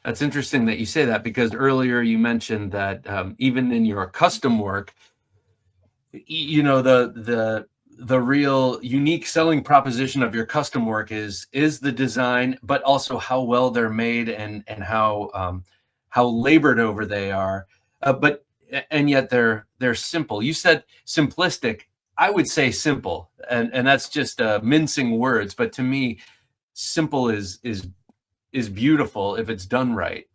That's interesting that you say that, because earlier you mentioned that even in your custom work, the real unique selling proposition of your custom work is the design, but also how well they're made, and how labored over they are. But and yet they're simple. You said simplistic. I would say simple, and that's just mincing words. But to me, simple is beautiful if it's done right,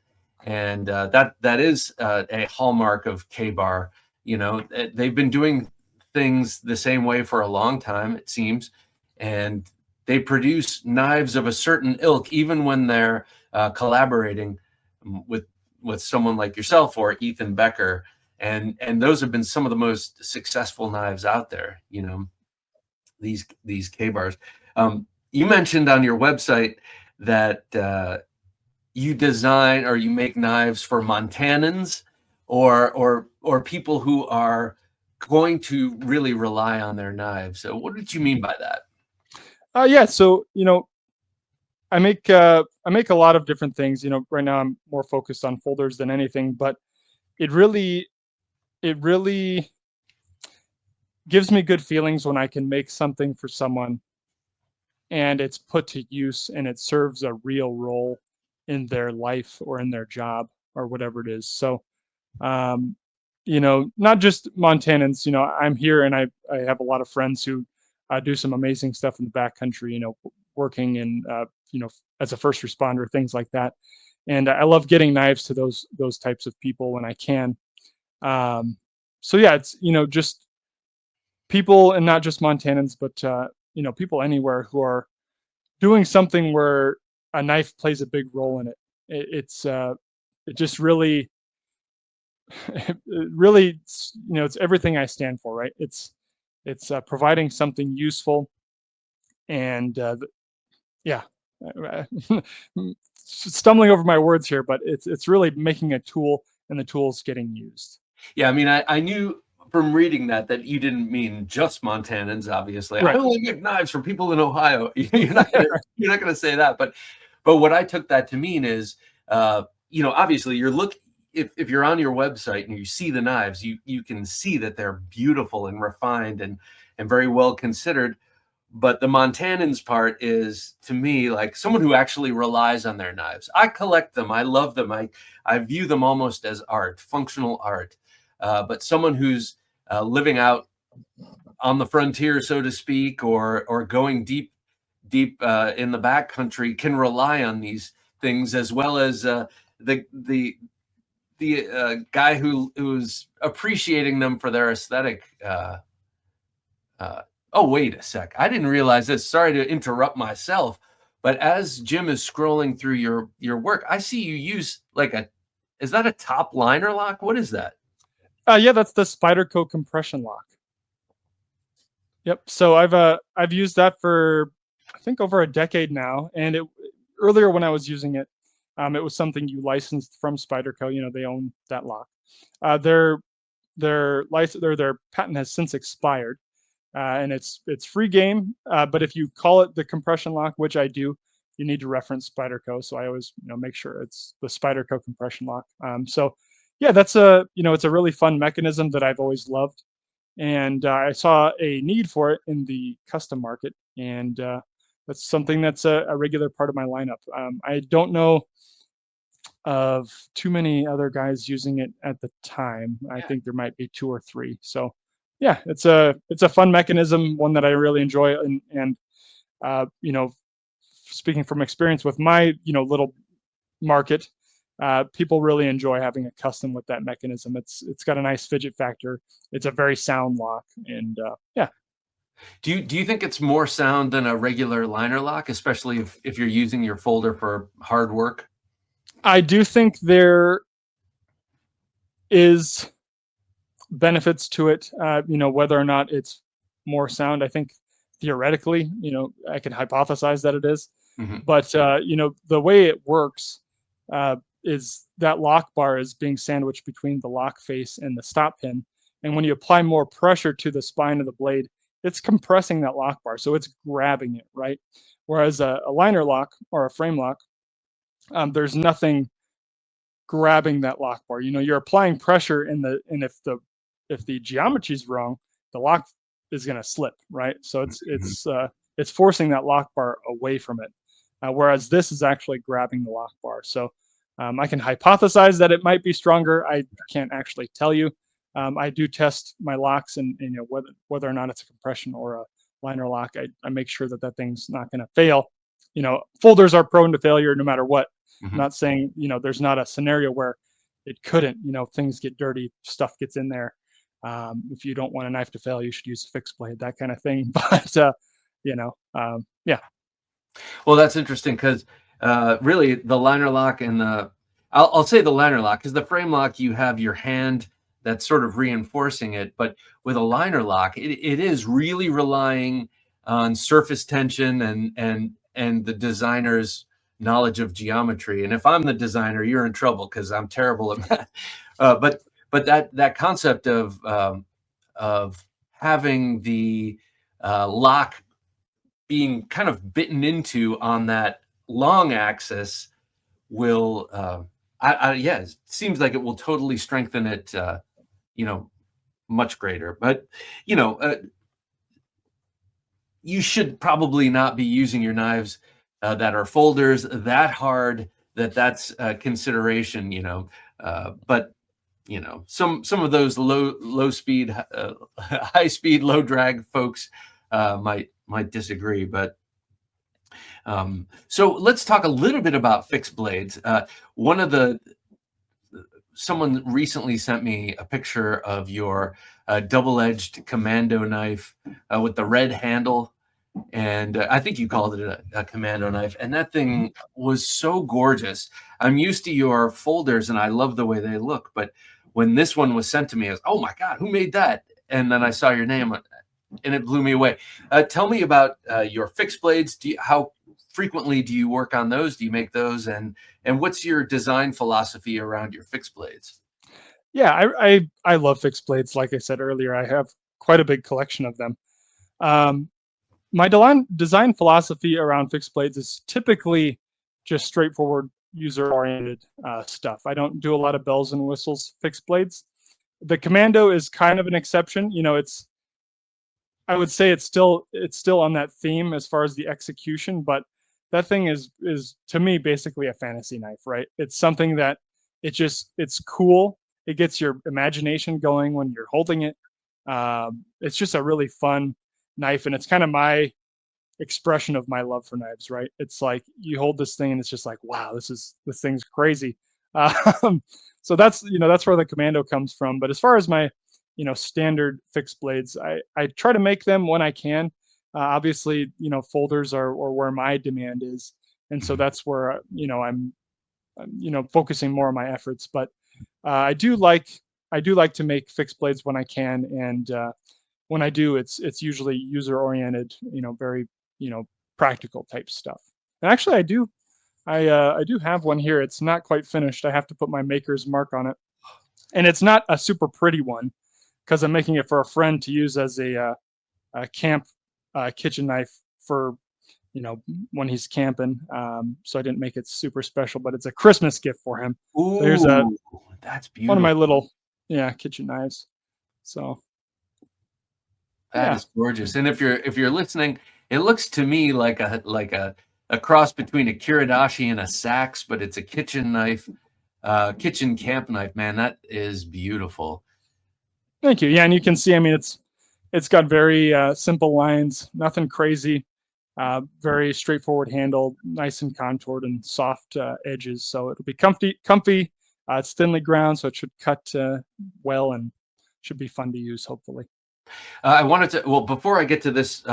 and that is a hallmark of K-Bar. They've been doing things the same way for a long time, it seems, and they produce knives of a certain ilk, even when they're collaborating with someone like yourself or Ethan Becker, and those have been some of the most successful knives out there. These K-Bars. You mentioned on your website that you design or you make knives for Montanans, or people who are going to really rely on their knives. So what did you mean by that? Yeah, so I make a lot of different things. Right now I'm more focused on folders than anything, but it really it really gives me good feelings when I can make something for someone and it's put to use and it serves a real role in their life or in their job or whatever it is. So, not just Montanans. I'm here and I have a lot of friends who do some amazing stuff in the backcountry. Working in as a first responder, things like that. And I love getting knives to those types of people when I can. Um, so yeah, it's just people, and not just Montanans, but people anywhere who are doing something where a knife plays a big role in it. It just really, it really, it's everything I stand for, right? It's providing something useful, and yeah, stumbling over my words here, but it's really making a tool, and the tool's getting used. Yeah, I mean, I knew from reading that you didn't mean just Montanans. Obviously, I Right. only make knives for people in Ohio. You're not gonna say that, but what I took that to mean is, obviously if you're on your website and you see the knives, you can see that they're beautiful and refined and very well considered. But the Montanans part is, to me, like someone who actually relies on their knives. I collect them. I love them. I view them almost as art, functional art. But someone who's living out on the frontier, so to speak, or going deep in the backcountry can rely on these things, as well as the guy who's appreciating them for their aesthetic. Oh, wait a sec. I didn't realize this. Sorry to interrupt myself, but as Jim is scrolling through your work, I see you use is that a top liner lock? What is that? Yeah, that's the Spyderco compression lock. Yep. So I've used that for I think over a decade now, and earlier when I was using it, it was something you licensed from Spyderco. They own that lock. Their patent has since expired, and it's free game. But if you call it the compression lock, which I do, you need to reference Spyderco. So I always make sure it's the Spyderco compression lock. So yeah, that's it's a really fun mechanism that I've always loved, and I saw a need for it in the custom market, and that's something that's a regular part of my lineup. I don't know of too many other guys using it at the time. I think there might be two or three. So yeah, it's a fun mechanism, one that I really enjoy, and uh, you know, speaking from experience with my little market, people really enjoy having a custom with that mechanism. It's got a nice fidget factor. It's a very sound lock, and yeah. Do you think it's more sound than a regular liner lock, especially if you're using your folder for hard work? I do think there is benefits to it. Whether or not it's more sound, I think theoretically, I could hypothesize that it is. Hmm. But the way it works is that lock bar is being sandwiched between the lock face and the stop pin. And when you apply more pressure to the spine of the blade, it's compressing that lock bar, so it's grabbing it, right? Whereas a liner lock or a frame lock, there's nothing grabbing that lock bar. You're applying pressure and if the geometry is wrong, the lock is going to slip, right? So it's forcing that lock bar away from it. Whereas this is actually grabbing the lock bar. So I can hypothesize that it might be stronger. I can't actually tell you. I do test my locks and whether or not it's a compression or a liner lock. I make sure that thing's not going to fail. Folders are prone to failure no matter what. I'm Hmm. not saying, there's not a scenario where it couldn't, things get dirty, stuff gets in there. If you don't want a knife to fail, you should use a fixed blade, that kind of thing. But, yeah. Well, that's interesting because really the liner lock and I'll say the liner lock because the frame lock you have your hand that's sort of reinforcing it, but with a liner lock it is really relying on surface tension and the designer's knowledge of geometry. And if I'm the designer, you're in trouble because I'm terrible at that. But that concept of having the lock being kind of bitten into on that long axis will yeah, it seems like it will totally strengthen it you know much greater. But you know uh, you should probably not be using your knives that are folders that hard that's consideration, but some of those low speed high speed low drag folks might disagree. But so let's talk a little bit about fixed blades. One of the Someone recently sent me a picture of your double-edged commando knife with the red handle, and I think you called it a commando knife, and that thing was so gorgeous. I'm used to your folders, and I love the way they look, but when this one was sent to me, I was, oh my God, who made that? And then I saw your name, and it blew me away. Tell me about your fixed blades. How frequently do you work on those? Do you make those? And what's your design philosophy around your fixed blades? Yeah, I love fixed blades. Like I said earlier, I have quite a big collection of them. Um, my design philosophy around fixed blades is typically just straightforward user oriented stuff. I don't do a lot of bells and whistles fixed blades. The commando is kind of an exception. I would say it's still on that theme as far as the execution, but that thing is to me basically a fantasy knife, right? It's something that it's cool. It gets your imagination going when you're holding it. It's just a really fun knife, and it's kind of my expression of my love for knives, right? It's like you hold this thing and it's just like, wow, this thing's crazy. Um, so that's where the commando comes from. But as far as my standard fixed blades, I try to make them when I can. Obviously, folders are or where my demand is, and so Mhm. that's where I'm focusing more of my efforts. But I do like to make fixed blades when I can, and when I do, it's usually user oriented, very you know practical type stuff. And actually, I do have one here. It's not quite finished. I have to put my maker's mark on it, and it's not a super pretty one because I'm making it for a friend to use as a camp kitchen knife for you know when he's camping. So I didn't make it super special, but it's a Christmas gift for him. But here's a Ooh, that's one of my beautiful. little kitchen knives. So That yeah. is gorgeous. And if you're listening, it looks to me like a cross between a Kiridashi and a sax, but it's a kitchen knife, kitchen camp knife. Man, that is beautiful. Thank you. Yeah, and you can see, I mean, it's got very simple lines, nothing crazy, very straightforward handle, nice and contoured and soft edges. So it'll be comfy. It's thinly ground, so it should cut well and should be fun to use, hopefully. I wanted to, well, before I get to this,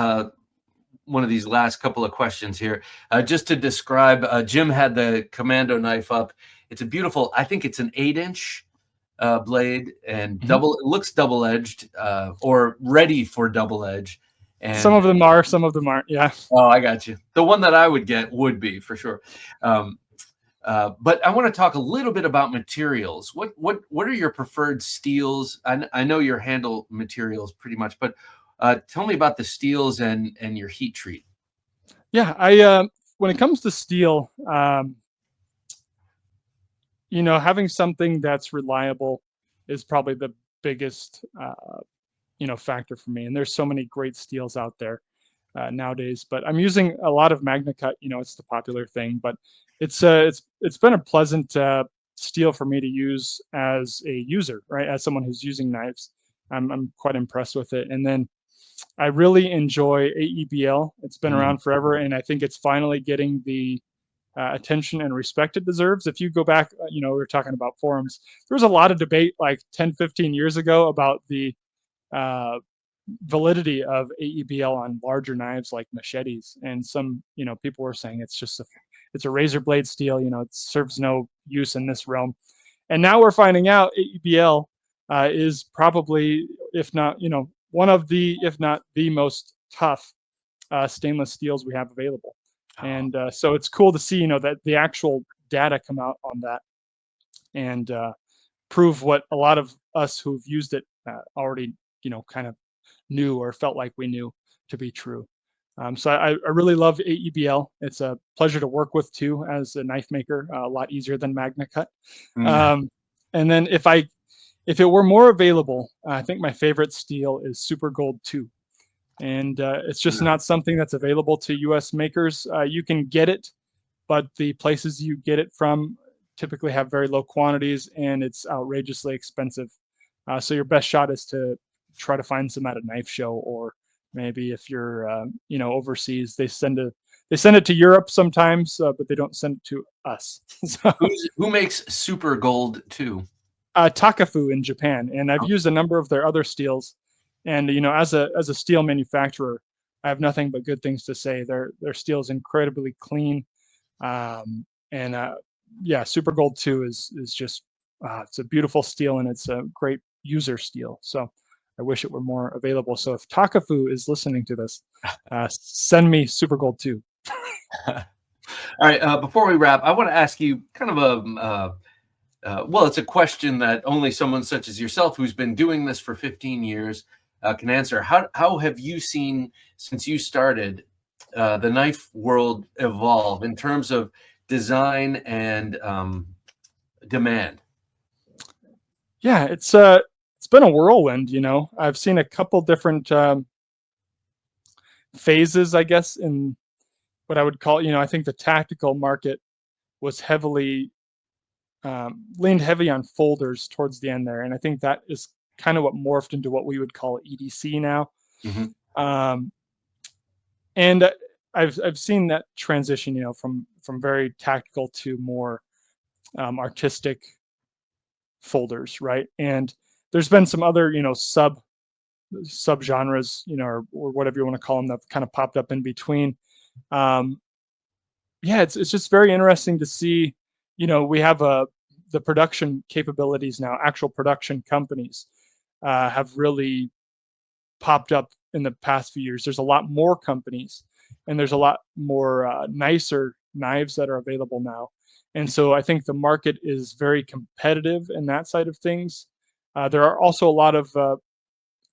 one of these last couple of questions here, just to describe, Jim had the Commando knife up. It's a beautiful, I think it's an 8-inch blade, and Mhm. it looks double-edged, or ready for double edge. Some And of them are, some of them aren't. Yeah. oh, I got you. The one that I would get would be for sure. Um, but I want to talk a little bit about materials. What are your preferred steels? I know your handle materials pretty much, but tell me about the steels and your heat treat. Yeah. I when it comes to steel, having something that's reliable is probably the biggest factor for me. And there's so many great steels out there nowadays. But I'm using a lot of MagnaCut. It's the popular thing, but it's been a pleasant steel for me to use as a user, right? As someone who's using knives, I'm quite impressed with it. And then I really enjoy AEBL. It's been Mm. around forever, and I think it's finally getting the attention and respect it deserves. If you go back, we were talking about forums. There was a lot of debate like 10, 15 years ago about the uh, validity of AEBL on larger knives like machetes, and some people were saying it's a razor blade steel. It serves no use in this realm. And now we're finding out AEBL is probably, if not one of the, if not the most tough stainless steels we have available. Oh, And so it's cool to see that the actual data come out on that, and prove what a lot of us who've used it already kind of knew or felt like we knew to be true. So I really love AEBL. It's a pleasure to work with too as a knife maker. A lot easier than MagnaCut. mm. Um, and then if it were more available, I think my favorite steel is Super Gold 2. And it's just not something that's available to U.S. makers. You can get it, but the places you get it from typically have very low quantities, and it's outrageously expensive. So your best shot is to try to find some at a knife show, or maybe if you're overseas, they send it to Europe sometimes, but they don't send it to us. So Who makes Super Gold too? Takafu in Japan, and I've used a number of their other steels. And as a steel manufacturer, I have nothing but good things to say. Their steel is incredibly clean, and yeah, Super Gold 2 is just it's a beautiful steel, and it's a great user steel. So I wish it were more available. So if Takafu is listening to this, send me Super Gold 2. All right. Before we wrap, I want to ask you kind of well, it's a question that only someone such as yourself, who's been doing this for 15 years, can answer. How have you seen, since you started, the knife world evolve in terms of design and demand? Yeah, it's been a whirlwind. I've seen a couple different phases, I guess, in what I would call, I think the tactical market was heavily leaned heavy on folders towards the end there, and I think that is kind of what morphed into what we would call EDC now. Mhm. Um, and I've seen that transition, from very tactical to more artistic folders, right? And there's been some other, subgenres, or whatever you want to call them, that kind of popped up in between. Um, yeah, it's just very interesting to see. We have the production capabilities now. Actual production companies have really popped up in the past few years. There's a lot more companies, and there's a lot more nicer knives that are available now. And so I think the market is very competitive in that side of things. There are also a lot of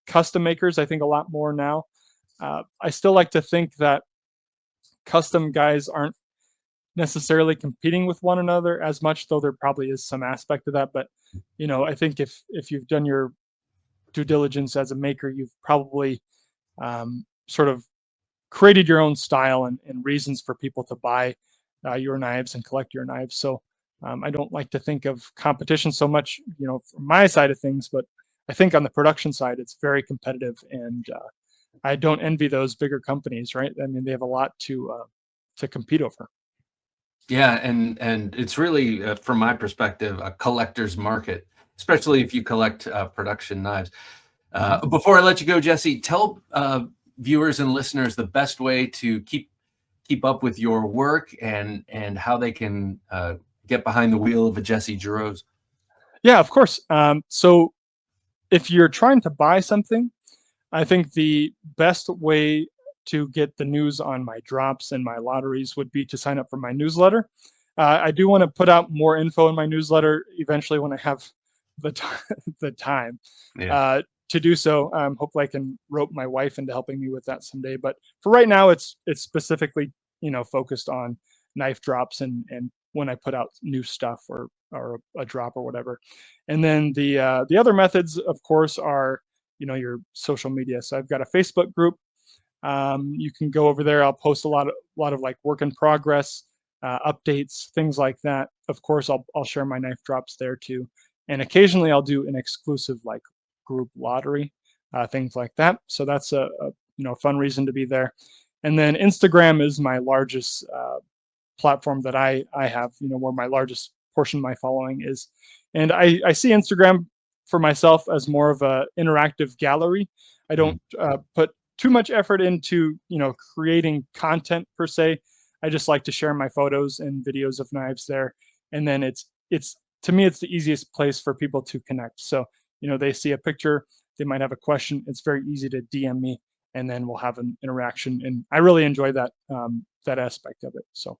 custom makers. I think a lot more now. I still like to think that custom guys aren't necessarily competing with one another as much, though there probably is some aspect of that. But I think if you've done your due diligence as a maker, you've probably sort of created your own style and reasons for people to buy your knives and collect your knives. So I don't like to think of competition so much, from my side of things, but I think on the production side, it's very competitive, and I don't envy those bigger companies. Right? I mean, they have a lot to compete over. Yeah, and it's really, from my perspective, a collector's market, especially if you collect production knives. Before I let you go, Jesse, tell viewers and listeners the best way to keep up with your work and how they can get behind the wheel of a Jesse Jarosz. Yeah, of course. So if you're trying to buy something, I think the best way to get the news on my drops and my lotteries would be to sign up for my newsletter. I do want to put out more info in my newsletter eventually when I have the the time to do so. Hopefully, I can rope my wife into helping me with that someday. But for right now, it's specifically focused on knife drops and when I put out new stuff or a drop or whatever. And then the other methods, of course, are your social media. So I've got a Facebook group. You can go over there. I'll post a lot of like work in progress, updates, things like that. Of course, I'll share my knife drops there too. And occasionally I'll do an exclusive like group lottery, things like that. So that's a fun reason to be there. And then Instagram is my largest platform that I have, where my largest portion of my following is. And I see Instagram for myself as more of a interactive gallery. I don't put too much effort into creating content per se. I just like to share my photos and videos of knives there, and then it's to me it's the easiest place for people to connect. So they see a picture, they might have a question. It's very easy to DM me, and then we'll have an interaction. And I really enjoy that aspect of it. So.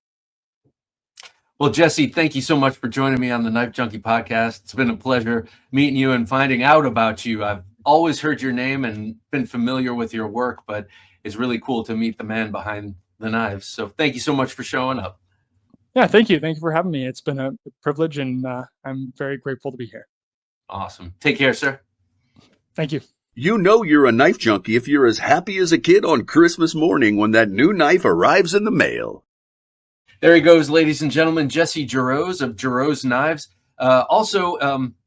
Well, Jesse, thank you so much for joining me on the Knife Junkie podcast. It's been a pleasure meeting you and finding out about you. I've always heard your name and been familiar with your work, but it's really cool to meet the man behind the knives. So thank you so much for showing up. Yeah, thank you. Thank you for having me. It's been a privilege, and I'm very grateful to be here. Awesome. Take care, sir. Thank you. You know you're a knife junkie if you're as happy as a kid on Christmas morning when that new knife arrives in the mail. There he goes, ladies and gentlemen, Jesse Jarosz of Jarosz Knives.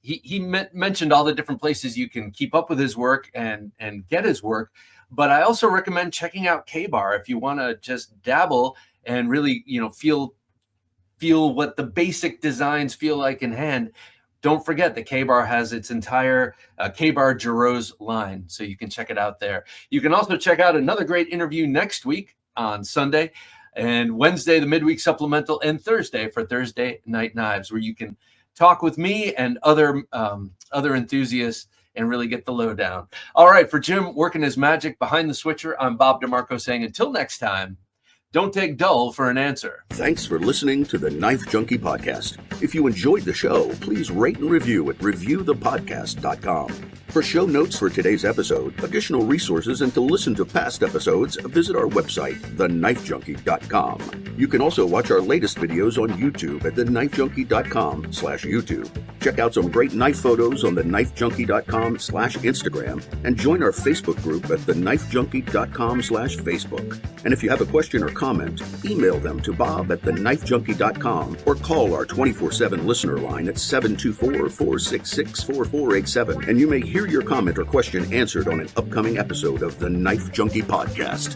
He mentioned all the different places you can keep up with his work and get his work. But I also recommend checking out K-Bar if you want to just dabble and really, feel what the basic designs feel like in hand. Don't forget that K-Bar has its entire K-Bar Jarosz line, so you can check it out there. You can also check out another great interview next week on Sunday, and Wednesday, the midweek supplemental, and Thursday for Thursday Night Knives, where you can talk with me and other enthusiasts and really get the lowdown. All right, for Jim working his magic behind the switcher, I'm Bob DeMarco saying until next time, don't take dull for an answer. Thanks for listening to the Knife Junkie podcast. If you enjoyed the show, please rate and review at reviewthepodcast.com. For show notes for today's episode, additional resources, and to listen to past episodes, visit our website, TheKnifeJunkie.com. You can also watch our latest videos on YouTube at TheKnifeJunkie.com/YouTube. Check out some great knife photos on TheKnifeJunkie.com/Instagram, and join our Facebook group at TheKnifeJunkie.com/Facebook. And if you have a question or comment, email them to bob@TheKnifeJunkie.com or call our 24/7 listener line at 724-466-4487, and you may hear your comment or question answered on an upcoming episode of the Knife Junkie podcast.